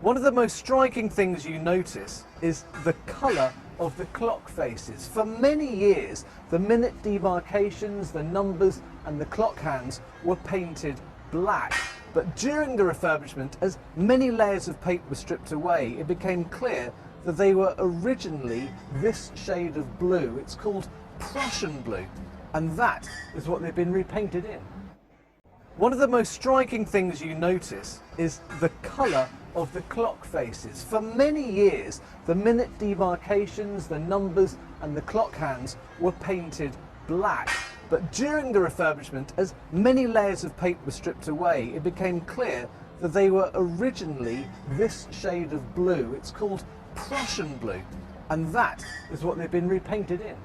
One of the most striking things you notice is the colour of the clock faces. For many years, the minute demarcations, the numbers and the clock hands were painted black. But during the refurbishment, as many layers of paint were stripped away, it became clear that they were originally this shade of blue. It's called Prussian blue, and that is what they've been repainted in. One of the most striking things you notice is the colour of the clock faces. For many years, the minute demarcations, the numbers and the clock hands were painted black. But during the refurbishment, as many layers of paint were stripped away, it became clear that they were originally this shade of blue. It's called Prussian blue, and that is what they've been repainted in.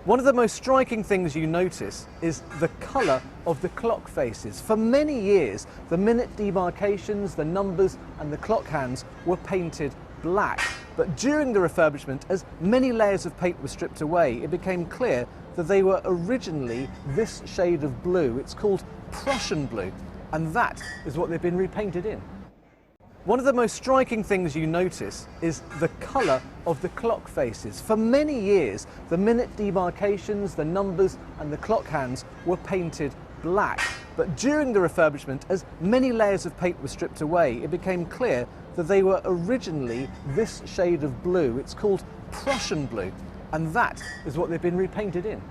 One of the most striking things you notice is the colour of the clock faces. For many years, the minute demarcations, the numbers and the clock hands were painted black. But during the refurbishment, as many layers of paint were stripped away, it became clear that they were originally this shade of blue. It's called Prussian blue, and that is what they've been repainted in. One of the most striking things you notice is the colour of the clock faces. For many years, the minute demarcations, the numbers and the clock hands were painted black. But during the refurbishment, as many layers of paint were stripped away, it became clear that they were originally this shade of blue. It's called Prussian blue, and that is what they've been repainted in.